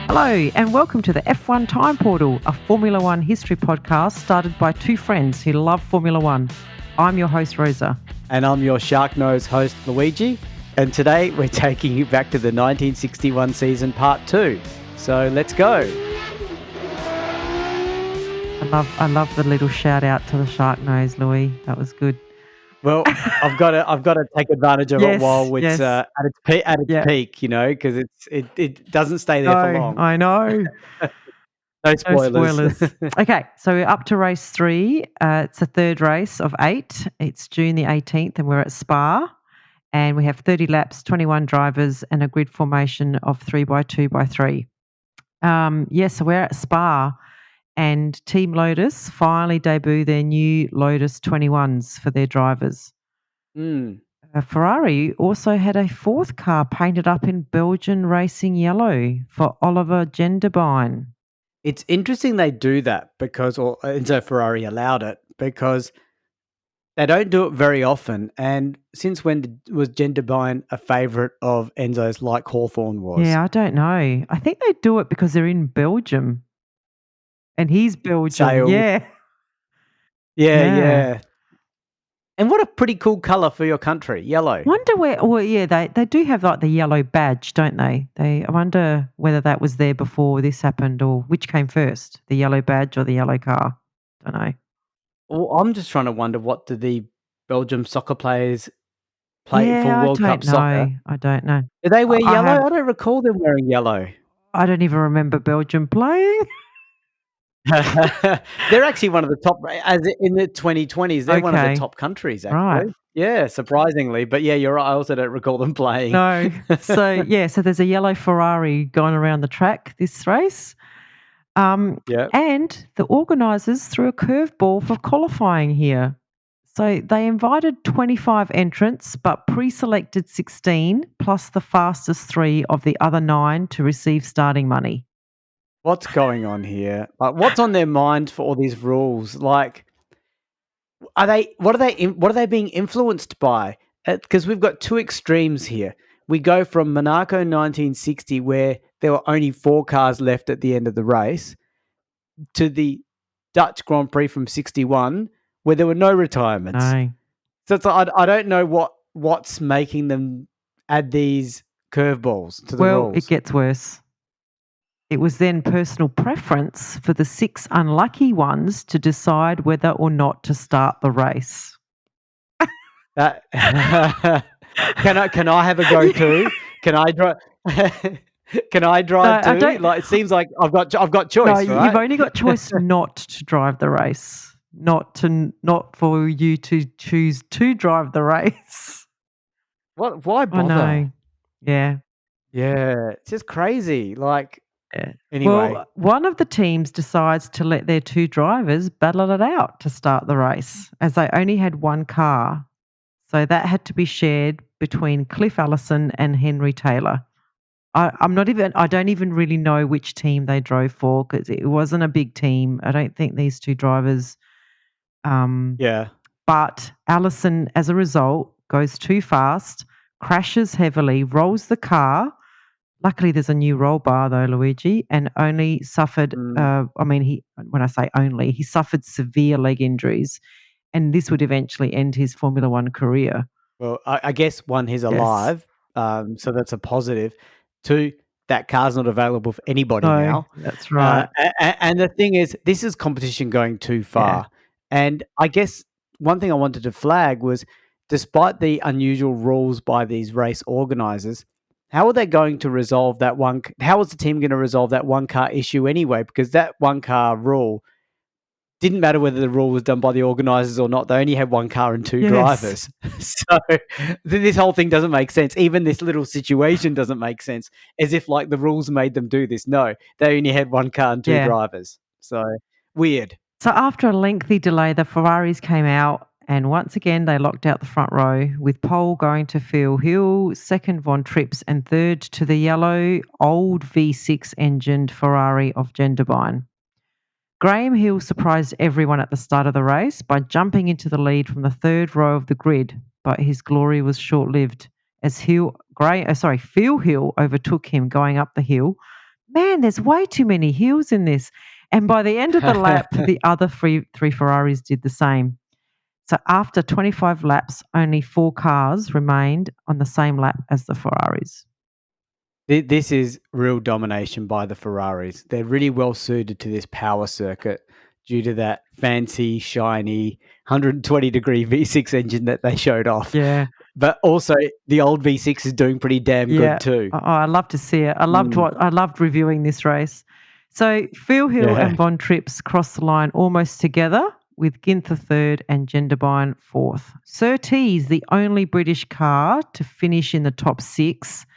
Hello and welcome to the F1 Time Portal, a Formula One history podcast started by two friends who love Formula One. I'm your host, Rosa. And I'm your Sharknose host, Luigi. And today we're taking you back to the 1961 season, part 2. So let's go. I love the little shout out to the Sharknose, Louis. That was good. Well, I've got to take advantage of it while it's at its peak, you know, because it doesn't stay there for long. I know. No spoilers. Okay, so we're up to race 3. It's the third race of 8. It's June the 18th and we're at Spa. And we have 30 laps, 21 drivers and a grid formation of 3x2x3. So we're at Spa. And Team Lotus finally debut their new Lotus 21s for their drivers. Ferrari also had a fourth car painted up in Belgian racing yellow for Oliver Genderbine. It's interesting they do that because Enzo Ferrari allowed it because they don't do it very often. And since when was Genderbine a favourite of Enzo's like Hawthorne was? Yeah, I don't know. I think they do it because they're in Belgium. And he's Belgian, yeah. And what a pretty cool colour for your country, yellow. Wonder where, they do have like the yellow badge, don't they? I wonder whether that was there before this happened or which came first, the yellow badge or the yellow car. Don't know. Well, I'm just trying to wonder what do the Belgium soccer players play for World Cup soccer? I don't know. Do they wear yellow? I don't recall them wearing yellow. I don't even remember Belgium playing. They're actually one of the top, as in the 2020s, they're one of the top countries, actually. Right. Yeah, surprisingly. But yeah, you're right. I also don't recall them playing. No. So there's a yellow Ferrari going around the track this race. And the organisers threw a curveball for qualifying here. So they invited 25 entrants, but pre-selected 16, plus the fastest 3 of the other 9 to receive starting money. What's going on here? Like, what's on their mind for all these rules? Like, what are they being influenced by? Because we've got two extremes here. We go from Monaco 1960, where there were only 4 cars left at the end of the race, to the Dutch Grand Prix from 61, where there were no retirements. No. So it's like, I don't know what's making them add these curveballs to the rules. Well, it gets worse. It was then personal preference for the 6 unlucky ones to decide whether or not to start the race. Can I have a go too? Can I drive? Can I drive too? Like, it seems like I've got choice. No, right? You've only got choice not to drive the race, not for you to choose to drive the race. What? Why bother? I know. Yeah. It's just crazy. Like. Yeah. Anyway. Well, one of the teams decides to let their 2 drivers battle it out to start the race, as they only had 1 car. So that had to be shared between Cliff Allison and Henry Taylor. I don't even really know which team they drove for because it wasn't a big team. I don't think these 2 drivers. But Allison, as a result, goes too fast, crashes heavily, rolls the car. Luckily, there's a new roll bar though, Luigi, and only suffered. He suffered severe leg injuries, and this would eventually end his Formula One career. Well, I guess 1, he's alive, so that's a positive. 2, that car's not available for anybody now. That's right. And the thing is, this is competition going too far. Yeah. And I guess one thing I wanted to flag was, despite the unusual rules by these race organisers, how are they going to resolve that one? How is the team going to resolve that 1 car issue anyway? Because that 1 car rule didn't matter whether the rule was done by the organisers or not. They only had 1 car and 2 drivers. So this whole thing doesn't make sense. Even this little situation doesn't make sense. As if like the rules made them do this. No, they only had 1 car and 2 drivers. So weird. So after a lengthy delay, the Ferraris came out. And once again, they locked out the front row, with pole going to Phil Hill, second Von Trips, and third to the yellow, old V6 engined Ferrari of Genderbine. Graham Hill surprised everyone at the start of the race by jumping into the lead from the third row of the grid, but his glory was short-lived as Phil Hill overtook him going up the hill. Man, there's way too many hills in this. And by the end of the lap, the other three Ferraris did the same. So after 25 laps, only 4 cars remained on the same lap as the Ferraris. This is real domination by the Ferraris. They're really well suited to this power circuit due to that fancy, shiny 120-degree V6 engine that they showed off. Yeah. But also, the old V6 is doing pretty damn good too. Oh, I love to see it. I loved reviewing this race. So Phil Hill and Von Trips crossed the line almost together, with Ginther third and Genderbine fourth. Surtees, the only British car to finish in the top 6.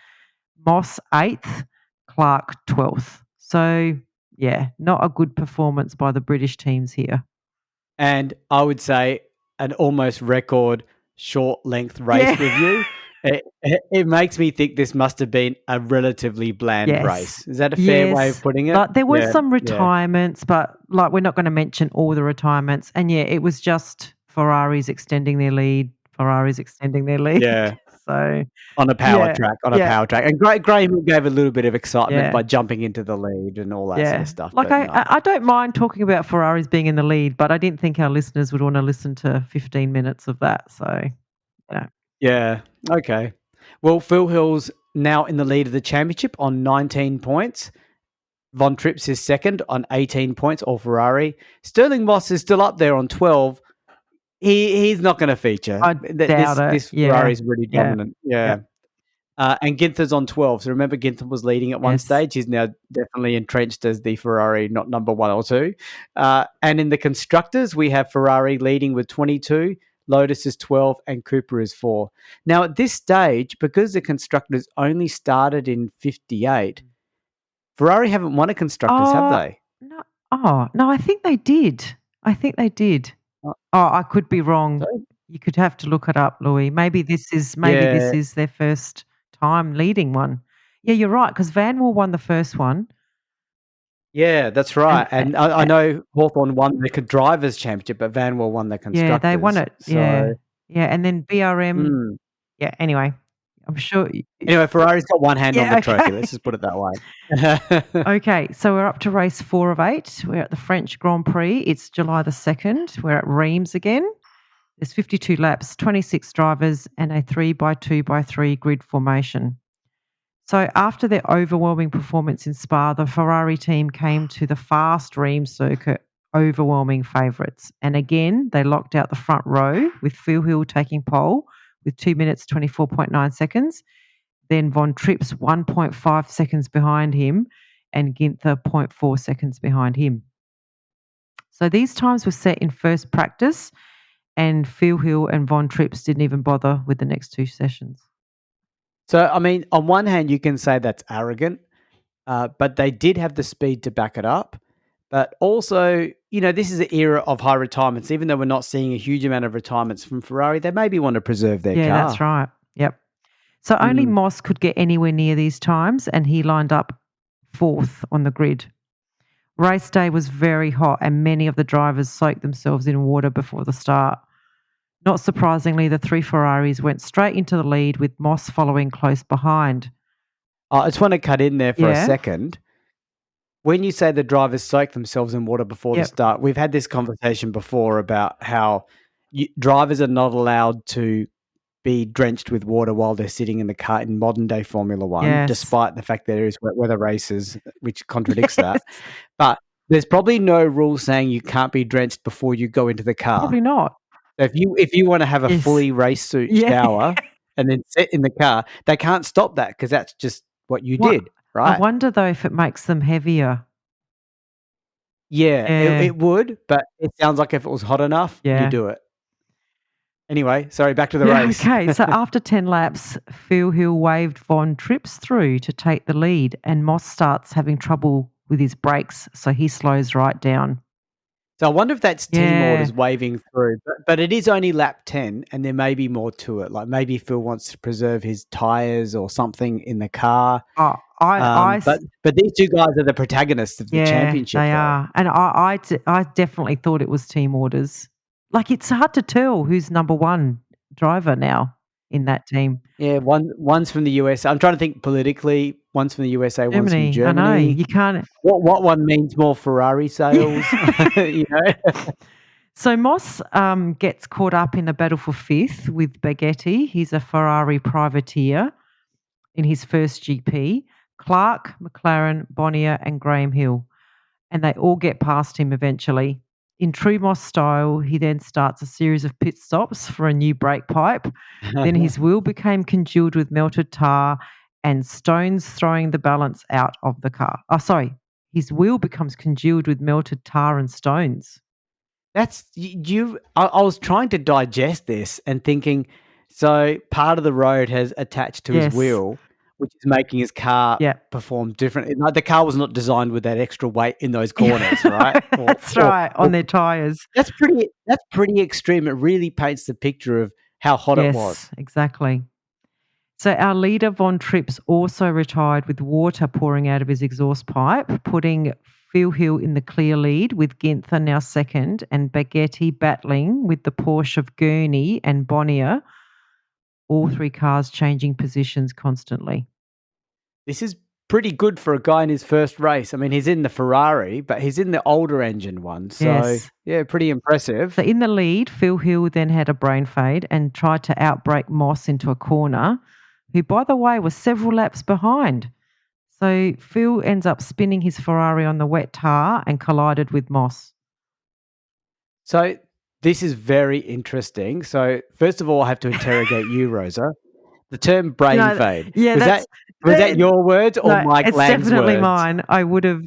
Moss 8th, Clark 12th. So, yeah, not a good performance by the British teams here. And I would say an almost record short-length race review. It makes me think this must have been a relatively bland race. Is that a fair way of putting it? Like, there were some retirements, but we're not going to mention all the retirements. And, it was just Ferraris extending their lead. Yeah. So on a power track, and Graham gave a little bit of excitement by jumping into the lead and all that sort of stuff. I don't mind talking about Ferraris being in the lead, but I didn't think our listeners would want to listen to 15 minutes of that. So, yeah, okay. Well, Phil Hill's now in the lead of the championship on 19 points. Von Trips is second on 18 points, all Ferrari. Sterling Moss is still up there on 12. He's not going to feature. I doubt it. This Ferrari is really dominant. Yeah. And Ginther's on 12. So remember, Ginther was leading at one stage. He's now definitely entrenched as the Ferrari, not number 1 or 2. And in the constructors, we have Ferrari leading with 22, Lotus is 12, and Cooper is 4. Now, at this stage, because the constructors only started in 58, Ferrari haven't won a constructors, have they? No, I think they did. I could be wrong. You could have to look it up, Louis. Maybe this is their first time leading one. Yeah, you're right, because Vanwall won the first one. Yeah, that's right. And I know Hawthorn won the drivers' championship, but Vanwall won the constructors. Yeah, they won it. So. Yeah, and then BRM. Yeah, anyway, I'm sure. Anyway, Ferrari's got one hand on the trophy. Let's just put it that way. Okay, so we're up to race 4 of 8. We're at the French Grand Prix. It's July the 2nd. We're at Reims again. There's 52 laps, 26 drivers, and a 3x2x3 grid formation. So after their overwhelming performance in Spa, the Ferrari team came to the fast Reims circuit, overwhelming favourites. And again, they locked out the front row with Phil Hill taking pole with 2 minutes, 24.9 seconds. Then Von Trips 1.5 seconds behind him and Ginther 0.4 seconds behind him. So these times were set in first practice, and Phil Hill and Von Trips didn't even bother with the next 2 sessions. So, I mean, on one hand, you can say that's arrogant, but they did have the speed to back it up. But also, this is an era of high retirements. Even though we're not seeing a huge amount of retirements from Ferrari, they maybe want to preserve their car. Yeah, that's right. Yep. So only Moss could get anywhere near these times, and he lined up 4th on the grid. Race day was very hot, and many of the drivers soaked themselves in water before the start. Not surprisingly, the 3 Ferraris went straight into the lead, with Moss following close behind. I just want to cut in there for a second. When you say the drivers soak themselves in water before the start, we've had this conversation before about how drivers are not allowed to be drenched with water while they're sitting in the car in modern day Formula One, despite the fact that there is wet weather races, which contradicts that. But there's probably no rule saying you can't be drenched before you go into the car. Probably not. If you want to have a fully race suit shower and then sit in the car, they can't stop that because that's just what you did, right? I wonder though if it makes them heavier. Yeah, it would, but it sounds like if it was hot enough, you do it. Anyway, sorry, back to the race. Okay, so after 10 laps, Phil Hill waved Von Trips through to take the lead, and Moss starts having trouble with his brakes, so he slows right down. So I wonder if that's team orders waving through, but it is only lap 10 and there may be more to it. Like maybe Phil wants to preserve his tyres or something in the car. But these two guys are the protagonists of the championship, they though. are. And I definitely thought it was team orders. Like, it's hard to tell who's number one driver now in that team. Yeah, one's from the USA. I'm trying to think politically. One's from the USA, one's from Germany, I know. Germany. You can't. What one means more Ferrari sales? You know. So Moss gets caught up in the battle for fifth with Baghetti. He's a Ferrari privateer in his first GP. Clark, McLaren, Bonnier, and Graham Hill. And they all get past him eventually. In true Moss style, he then starts a series of pit stops for a new brake pipe. Then his wheel became congealed with melted tar and stones, throwing the balance out of the car. Oh, sorry. His wheel becomes congealed with melted tar and stones. That's you. I was trying to digest this and thinking, so part of the road has attached to his wheel, which is making his car perform differently. Like, the car was not designed with that extra weight in those corners, right? That's right, on their tyres. That's pretty extreme. It really paints the picture of how hot it was. Exactly. So our leader, Von Trips, also retired with water pouring out of his exhaust pipe, putting Phil Hill in the clear lead, with Ginther now second and Baghetti battling with the Porsche of Gurney and Bonnier, all three cars changing positions constantly. This is pretty good for a guy in his first race. I mean, he's in the Ferrari, but he's in the older engine one. So, yeah, pretty impressive. So in the lead, Phil Hill then had a brain fade and tried to outbrake Moss into a corner, who, by the way, was several laps behind. So Phil ends up spinning his Ferrari on the wet tar and collided with Moss. So this is very interesting. So first of all, I have to interrogate you, Rosa. The term brain fade. Yeah, was that your words or Mike Lang's words? It's definitely mine. I would have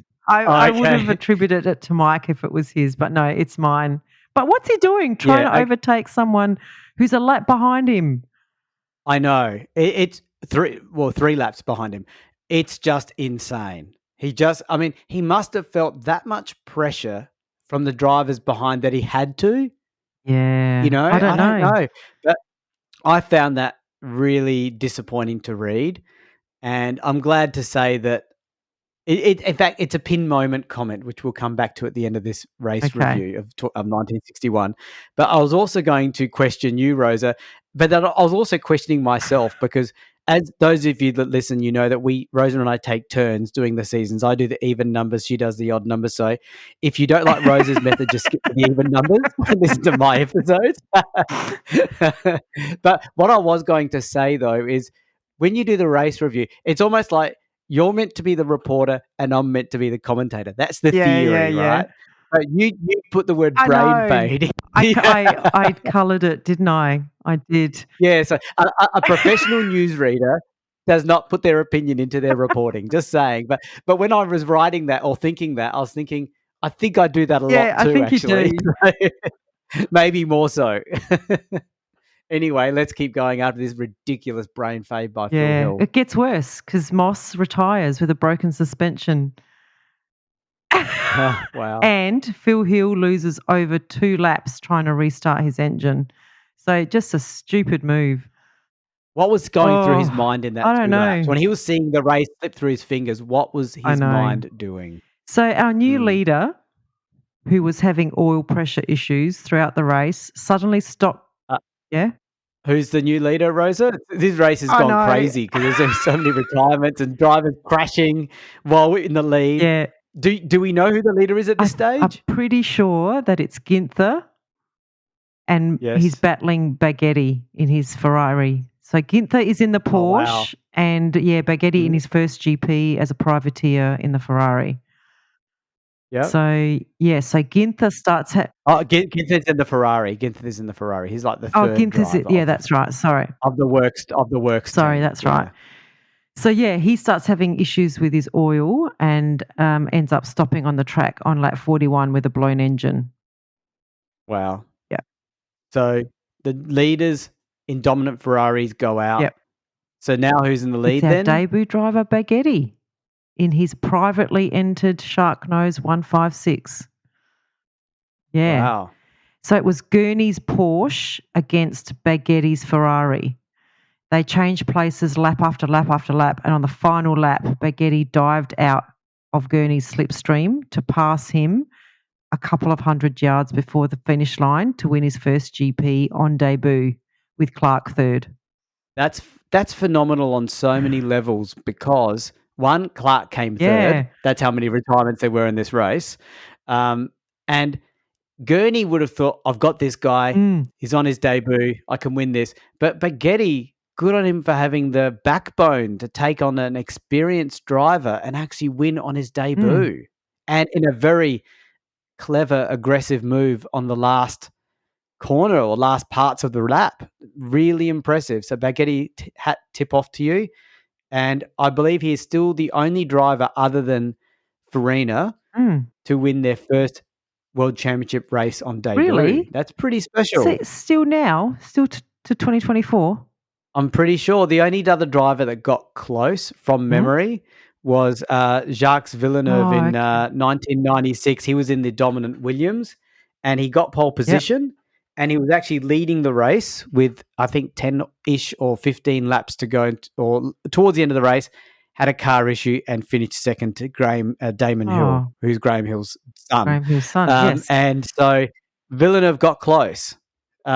attributed it to Mike if it was his, but no, it's mine. But what's he doing? Trying to overtake someone who's a lap behind him. I know. It's three laps behind him. It's just insane. He must have felt that much pressure from the drivers behind that he had to. Yeah. You know, I don't know. But I found that really disappointing to read. And I'm glad to say that in fact, it's a pin moment comment, which we'll come back to at the end of this race review of 1961. But I was also going to question you, Rosa, but I was also questioning myself, because as those of you that listen, you know that Rosa and I take turns doing the seasons. I do the even numbers, she does the odd numbers. So if you don't like Rosa's method, just skip to the even numbers and listen to my episodes. But what I was going to say, though, is when you do the race review, it's almost like you're meant to be the reporter and I'm meant to be the commentator. That's the theory, right? But you put the word brain fade. I coloured it, didn't I? I did. Yeah, so a professional newsreader does not put their opinion into their reporting, just saying. But when I was writing that or thinking that, I was thinking, I think I do that a lot too, I think actually. You do. Maybe more so. Anyway, let's keep going after this ridiculous brain fade by Phil Hill. It gets worse because Moss retires with a broken suspension. Oh, wow. And Phil Hill loses over 2 laps trying to restart his engine. So just a stupid move. What was going through his mind in that? I don't know. Laps? When he was seeing the race slip through his fingers, what was his mind doing? So our new leader, who was having oil pressure issues throughout the race, suddenly stopped. Who's the new leader, Rosa? This race has gone crazy because there's been so many retirements and drivers crashing while in the lead. Yeah. Do we know who the leader is at this stage? I'm pretty sure that it's Ginther, and he's battling Baghetti in his Ferrari. So Ginther is in the Porsche, and Baghetti in his first GP as a privateer in the Ferrari. Yeah. So Ginther starts. Ginther's in the Ferrari. Ginther's in the Ferrari. He's like the third driver. That's right. Sorry. Of the works. Sorry, that's right. So he starts having issues with his oil and ends up stopping on the track on lap 41 with a blown engine. Wow. Yeah. So the leaders in dominant Ferraris go out. Yep. So now who's in the lead it's our then? Debut driver Baghetti in his privately entered Sharknose 156. Yeah. Wow. So it was Gurney's Porsche against Baghetti's Ferrari. They changed places lap after lap after lap, and on the final lap, Baghetti dived out of Gurney's slipstream to pass him a couple of 100 yards before the finish line to win his first GP on debut, with Clark third. That's phenomenal on so many levels because one, Clark came third. That's how many retirements there were in this race. And Gurney would have thought, I've got this guy. He's on his debut. I can win this. But Baghetti, good on him for having the backbone to take on an experienced driver and actually win on his debut. And in a very clever, aggressive move on the last corner or last parts of the lap. Really impressive. So Baghetti, hat tip off to you. And I believe he is still the only driver other than Farina to win their first World Championship race on debut. Really? That's pretty special. Still to 2024? I'm pretty sure the only other driver that got close from memory was Jacques Villeneuve in 1996. He was in the dominant Williams and he got pole position and he was actually leading the race with, I think, 10-ish or 15 laps to go, or towards the end of the race, had a car issue and finished second to Damon Hill, who's Graham Hill's son. Graham Hill's son, yes. And so Villeneuve got close. So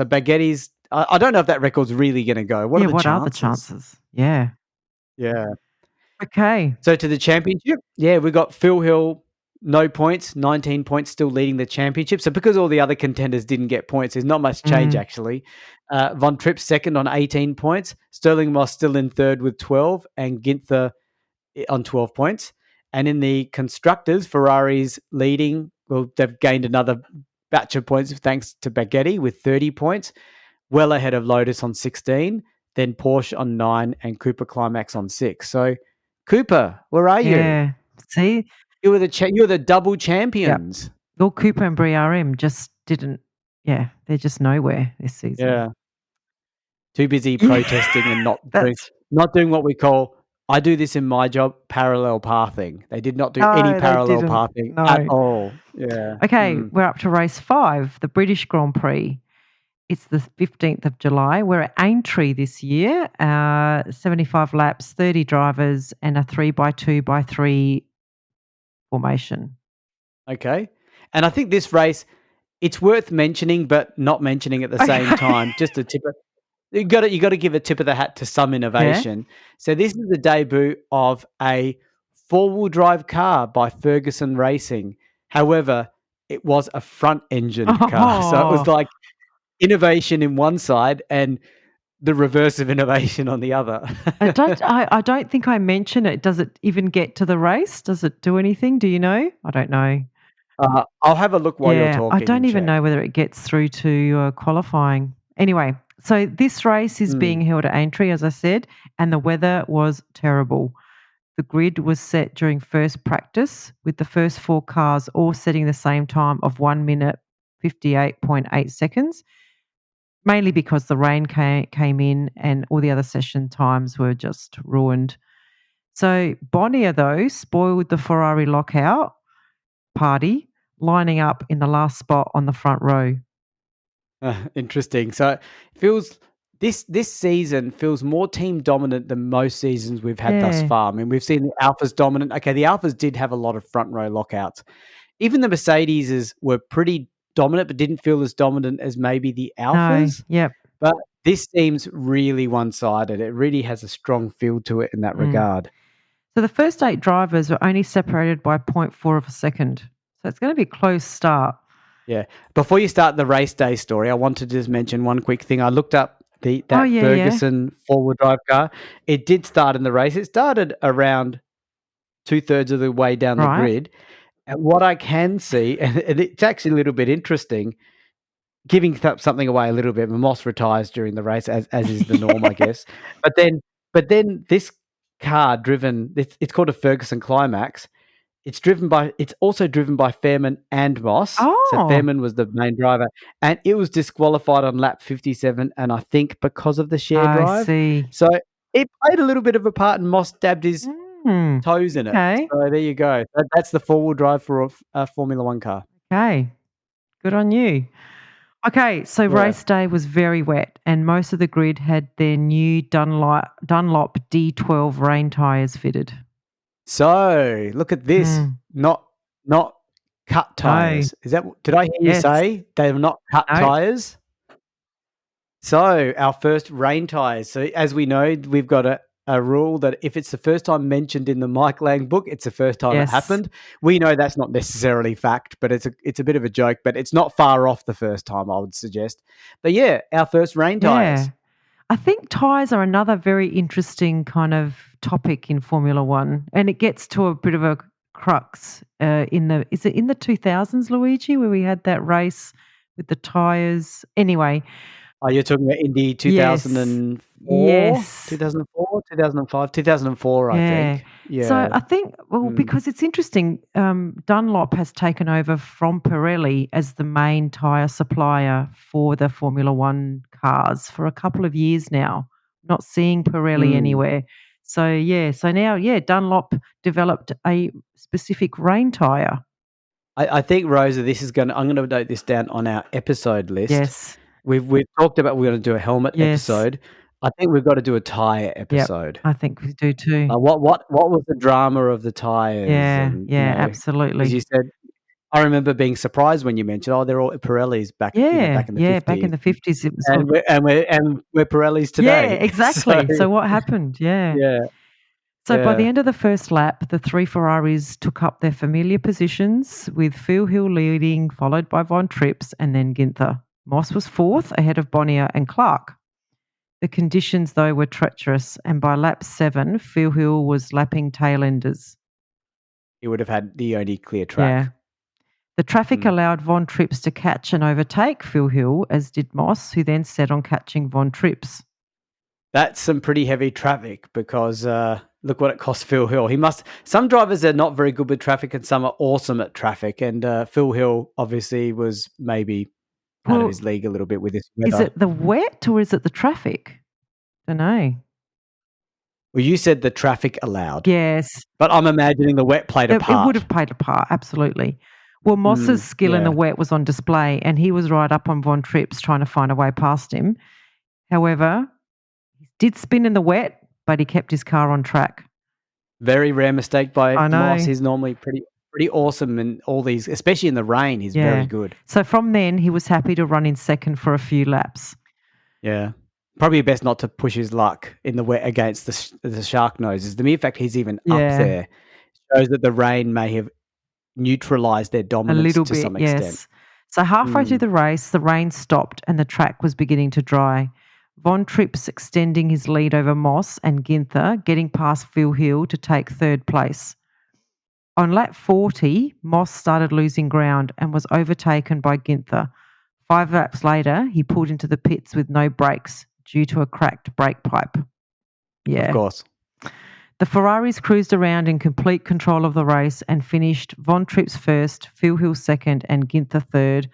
Baghetti's, I don't know if that record's really going to go. What are the chances? Yeah. Okay. So to the championship, we got Phil Hill, no points, 19 points, still leading the championship. So because all the other contenders didn't get points, there's not much change actually. Von Tripp second on 18 points. Sterling Moss still in third with 12 and Ginther on 12 points. And in the constructors, Ferrari's leading. Well, they've gained another batch of points thanks to Baghetti with 30 points, well ahead of Lotus on 16, then Porsche on 9 and Cooper Climax on 6. So Cooper, where are you? Yeah. See? You were the double champions. Yep. Well, Cooper and BRM just didn't. Yeah, they're just nowhere this season. Yeah, too busy protesting and not doing what we call. I do this in my job, parallel pathing. They did not do any parallel pathing at all. Yeah. Okay, we're up to race 5, the British Grand Prix. It's the 15th of July. We're at Aintree this year. 75 laps, 30 drivers, and a 3x2x3 formation. Okay. And I think this race, it's worth mentioning, but not mentioning at the same time. Just a tip. You got to give a tip of the hat to some innovation. Yeah. So this is the debut of a 4-wheel drive car by Ferguson Racing. However, it was a front-engined car. So it was like innovation in one side and the reverse of innovation on the other. I don't think I mentioned it. Does it even get to the race? Does it do anything? Do you know? I don't know. I'll have a look while you're talking. I don't even know whether it gets through to qualifying. Anyway, so this race is being held at Aintree, as I said, and the weather was terrible. The grid was set during first practice, with the first 4 cars all setting the same time of 1 minute 58.8 seconds. Mainly because the rain came in and all the other session times were just ruined. So Bonnier, though, spoiled the Ferrari lockout party, lining up in the last spot on the front row. Interesting. So it feels this season feels more team dominant than most seasons we've had thus far. I mean, we've seen the Alphas dominant. Okay, the Alphas did have a lot of front row lockouts. Even the Mercedes were pretty dominant, but didn't feel as dominant as maybe the Alphas. No, yep. But this seems really one-sided. It really has a strong feel to it in that regard. So the first 8 drivers were only separated by 0.4 of a second. So it's going to be a close start. Yeah. Before you start the race day story, I wanted to just mention one quick thing. I looked up that Ferguson 4-wheel drive car. It did start in the race. It started around 2/3 of the way down the grid. And what I can see, and it's actually a little bit interesting, giving something away a little bit. Moss retires during the race, as is the norm, I guess. But then this car driven, it's called a Ferguson Climax. It's also driven by Fairman and Moss. Oh. So Fairman was the main driver, and it was disqualified on lap 57, and I think because of the share drive. I see. So it played a little bit of a part, and Moss dabbed his toes in it. Okay. So there you go. That's the 4-wheel drive for a Formula One car. Okay. Good on you. Okay, so Yeah. race day was very wet, and most of the grid had their new Dunlop D12 rain tyres fitted. So, look at this. Mm. Not cut No. tires. Did I hear you Yes. say they were not cut No. tires? So, our first rain tires. So, as we know, we've got a rule that if it's the first time mentioned in the Mike Lang book, it's the first time it Yes. happened. We know that's not necessarily fact, but it's a bit of a joke, but it's not far off the first time, I would suggest. But yeah, our first rain tires. Yeah. I think tyres are another very interesting kind of topic in Formula One, and it gets to a bit of a crux is it in the 2000s, Luigi, where we had that race with the tyres? Anyway, Oh, you're talking about Indy yes. 2004? Yes. 2004? 2005? 2004, I Yeah. think. So Yeah. I think, because it's interesting, Dunlop has taken over from Pirelli as the main tyre supplier for the Formula One cars for a couple of years now. Not seeing Pirelli Mm. anywhere. So now, Dunlop developed a specific rain tyre. I think, Rosa, I'm gonna note this down on our episode list. Yes. We've talked about we're gonna do a helmet Yes. episode. I think we've got to do a tyre Yep. episode. I think we do too. What was the drama of the tyres? Yeah. And, Yeah. as Absolutely. you said, I remember being surprised when you mentioned, "Oh, they're all Pirellis back, Yeah. back in the Yeah. 50s." Back in the 50s, it was all. And we're Pirellis Yeah. today. Exactly. So what happened? Yeah. Yeah. So by the Yeah. end of the first lap, the three Ferraris took up their familiar positions, with Phil Hill leading, followed by Von Trips and then Ginther. Moss was fourth, ahead of Bonnier and Clark. The conditions, though, were treacherous, and by lap 7, Phil Hill was lapping tailenders. He would have had the only clear track. Yeah. The traffic allowed Von Trips to catch and overtake Phil Hill, as did Moss, who then set on catching Von Trips. That's some pretty heavy traffic because look what it cost Phil Hill. Some drivers are not very good with traffic and some are awesome at traffic. And Phil Hill obviously was maybe out of his league a little bit with this weather. Is it the wet or is it the traffic? I don't know. Well, you said the traffic allowed. Yes. But I'm imagining the wet played a part. It would have played a part, absolutely. Well, Moss's skill in the wet was on display, and he was right up on Von Trips trying to find a way past him. However, he did spin in the wet, but he kept his car on track. Very rare mistake by Moss. He's normally pretty awesome in all these, especially in the rain. He's very good. So from then, he was happy to run in second for a few laps. Yeah. Probably best not to push his luck in the wet against the Sharknose. The mere fact he's even up there shows that the rain may have neutralised their dominance to some extent. Yes. So halfway through the race, the rain stopped and the track was beginning to dry. Von Trips extending his lead over Moss and Ginther, getting past Phil Hill to take third place. On lap 40, Moss started losing ground and was overtaken by Ginther. 5 laps later, he pulled into the pits with no brakes due to a cracked brake pipe. Yeah. Of course. The Ferraris cruised around in complete control of the race and finished Von Trips first, Phil Hill second, and Ginther third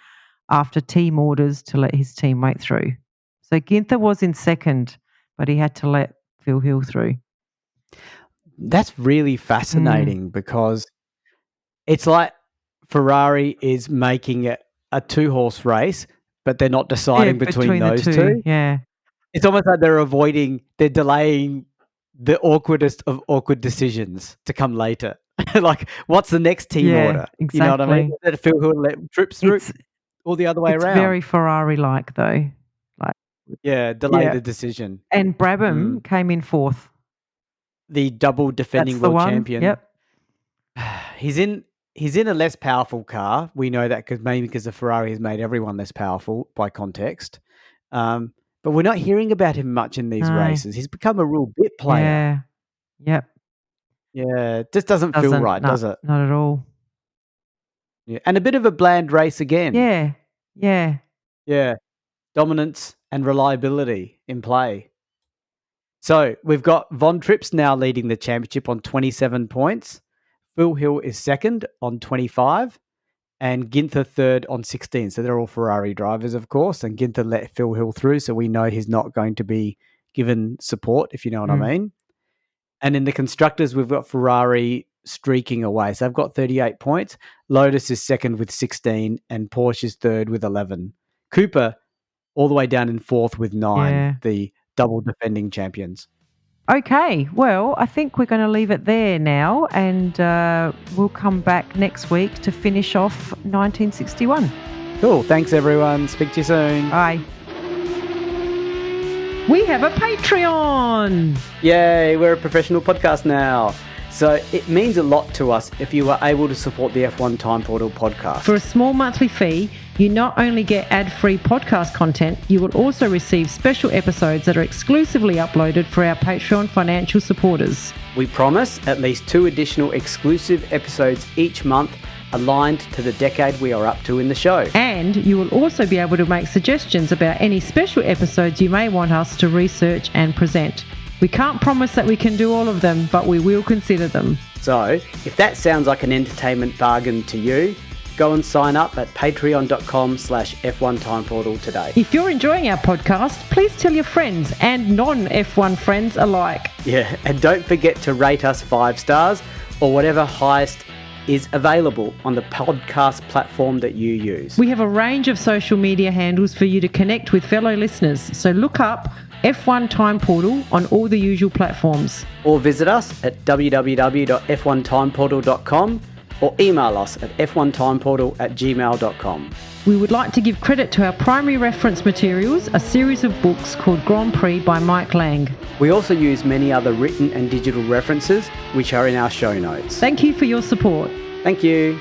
after team orders to let his teammate through. So Ginther was in second, but he had to let Phil Hill through. That's really fascinating because it's like Ferrari is making it a 2-horse race, but they're not deciding between those two. Yeah. It's almost like they're delaying the awkwardest of awkward decisions to come later. Like, what's the next team order? Exactly. You know what I mean? Let Phil Hill let Trips through, or the other way around. It's very Ferrari-like, though. Delay the decision. And Brabham came in fourth. The double defending world champion. Yep. He's in a less powerful car. We know that because the Ferrari has made everyone less powerful by context. But we're not hearing about him much in these races. He's become a real bit player. Yeah. Yep. Yeah. It just doesn't feel right, does it? Not at all. Yeah. And a bit of a bland race again. Yeah. Yeah. Yeah. Dominance and reliability in play. So we've got Von Trips now leading the championship on 27 points. Phil Hill is second on 25. And Ginther third on 16. So they're all Ferrari drivers, of course. And Ginther let Phil Hill through, so we know he's not going to be given support, if you know what I mean. And in the constructors, we've got Ferrari streaking away. So they've got 38 points. Lotus is second with 16 and Porsche is third with 11. Cooper all the way down in fourth with 9, Yeah. the double defending champions. Okay, well, I think we're going to leave it there now, and we'll come back next week to finish off 1961. Cool. Thanks, everyone. Speak to you soon. Bye. We have a Patreon! Yay, we're a professional podcast now. So it means a lot to us if you are able to support the F1 Time Portal podcast. For a small monthly fee, you not only get ad-free podcast content, you will also receive special episodes that are exclusively uploaded for our Patreon financial supporters. We promise at least 2 additional exclusive episodes each month aligned to the decade we are up to in the show. And you will also be able to make suggestions about any special episodes you may want us to research and present. We can't promise that we can do all of them, but we will consider them. So, if that sounds like an entertainment bargain to you, go and sign up at patreon.com/F1 Time Portal today. If you're enjoying our podcast, please tell your friends and non-F1 friends alike. Yeah, and don't forget to rate us 5 stars or whatever highest is available on the podcast platform that you use. We have a range of social media handles for you to connect with fellow listeners, so look up F1 Time Portal on all the usual platforms. Or visit us at www.f1timeportal.com or email us at f1timeportal@gmail.com. We would like to give credit to our primary reference materials, a series of books called Grand Prix by Mike Lang. We also use many other written and digital references, which are in our show notes. Thank you for your support. Thank you.